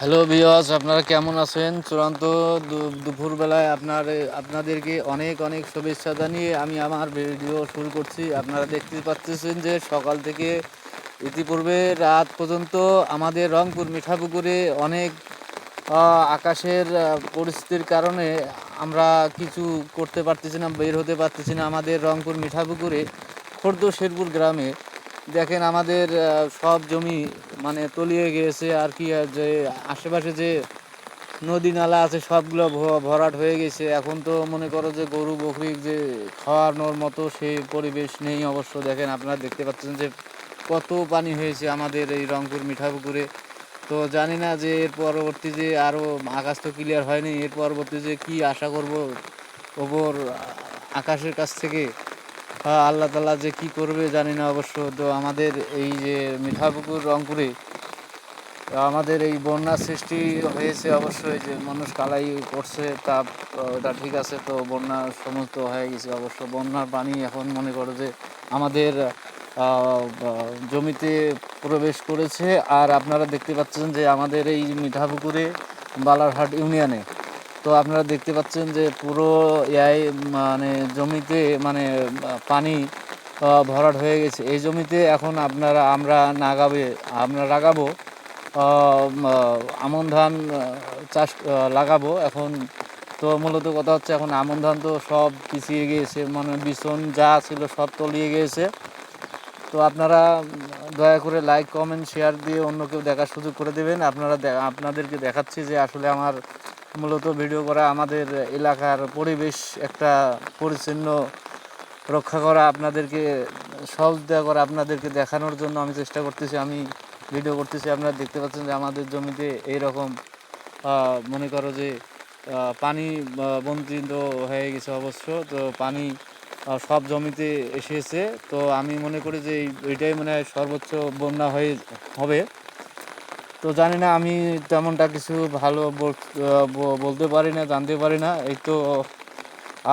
Hello viewers, আপনারা কেমন আছেন? চূড়ান্ত দুপুরবেলায় আপনাদেরকে অনেক অনেক শুভেচ্ছা জানিয়ে আমি আমার ভিডিও শুরু করছি। আপনারা দেখতে পাচ্ছেন যে সকাল থেকে ইতিপূর্বে রাত পর্যন্ত আমাদের রংপুর মিঠাপুকুরে অনেক আকাশের পরিস্থিতির কারণে আমরা কিছু করতে পারতেছি না, বের হতে পারতেছি না। আমাদের রংপুর মিঠাপুকুরে খোর্দ শেরপুর গ্রামে দেখেন আমাদের সব জমি মানে তলিয়ে গিয়েছে আর কি। যে আশেপাশে যে নদী নালা আছে সবগুলো ভরাট হয়ে গেছে। এখন তো মনে করো যে গরু বকরি যে খাওয়ানোর মতো সেই পরিবেশ নেই। অবশ্য দেখেন, আপনারা দেখতে পাচ্ছেন যে কত পানি হয়েছে আমাদের এই রংপুর মিঠাপুকুরে। তো জানি না যে এর পরবর্তী যে আরও আকাশ তো ক্লিয়ার হয়নি, এর পরবর্তী যে কি আশা করব ওপর আকাশের কাছ থেকে, আল্লাহ তাআলা যে কি করবে জানি না। অবশ্য তো আমাদের এই যে মিঠাপুকুর রংপুরে আমাদের এই বন্যার সৃষ্টি হয়েছে। অবশ্যই যে মানুষ কালাই করছে তা ওটা ঠিক আছে, তো বন্যা সমস্ত হয়ে গেছে। অবশ্য বন্যার পানি এখন মনে করো যে আমাদের জমিতে প্রবেশ করেছে। আর আপনারা দেখতে পাচ্ছেন যে আমাদের এই মিঠাপুকুরে বালারহাট ইউনিয়নে, তো আপনারা দেখতে পাচ্ছেন যে পুরো মানে জমিতে মানে পানি ভরাট হয়ে গেছে। এই জমিতে এখন আমরা লাগাবো আমন ধান চাষ লাগাবো এখন। তো মূলত কথা হচ্ছে, এখন আমন ধান তো সব পিছিয়ে গিয়েছে, মানে বিছন যা ছিল সব তলিয়ে গিয়েছে। তো আপনারা দয়া করে লাইক কমেন্ট শেয়ার দিয়ে অন্য কেউ দেখার সুযোগ করে দেবেন। আপনাদেরকে দেখাচ্ছি যে আসলে আমার মূলত ভিডিও করা, আমাদের এলাকার পরিবেশ একটা পরিচ্ছন্ন রক্ষা করা, আপনাদেরকে সহযোগিতা করা, আপনাদেরকে দেখানোর জন্য আমি চেষ্টা করতেছি, আমি ভিডিও করতেছি। আপনারা দেখতে পাচ্ছেন যে আমাদের জমিতে এইরকম মনে করো যে পানি বঞ্চিত হয়ে গেছে অবশ্য। তো পানি সব জমিতে এসেছে। তো আমি মনে করি যে এইটাই মনে হয় সর্বোচ্চ বন্যা হবে। তো জানি না, আমি তেমনটা কিছু ভালো বলতে পারি না, জানতে পারি না। এই তো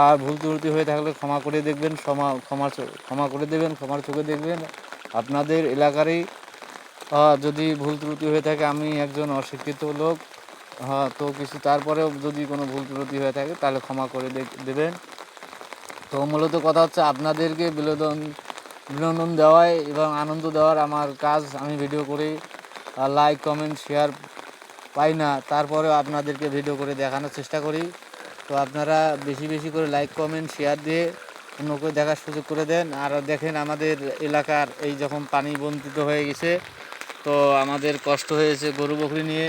আর ভুল ত্রুটি হয়ে থাকলে ক্ষমা করে দেখবেন, ক্ষমা করে দেবেন, ক্ষমার চোখে দেখবেন। আপনাদের এলাকারই যদি ভুল ত্রুটি হয়ে থাকে, আমি একজন অশিক্ষিত লোক, তো কিছু তারপরেও যদি কোনো ভুল ত্রুটি হয়ে থাকে তাহলে ক্ষমা করে দেবেন। তো মূলত কথা হচ্ছে আপনাদেরকে বিনোদন দেওয়াই এবং আনন্দ দেওয়ার আমার কাজ। আমি ভিডিও করি, লাইক কমেন্ট শেয়ার পাই না, তারপরেও আপনাদেরকে ভিডিও করে দেখানোর চেষ্টা করি। তো আপনারা বেশি বেশি করে লাইক কমেন্ট শেয়ার দিয়ে অন্যকে দেখার সুযোগ করে দেন। আর দেখেন আমাদের এলাকার এই যখন পানি বঞ্চিত হয়ে গেছে, তো আমাদের কষ্ট হয়েছে গরু বকরি নিয়ে।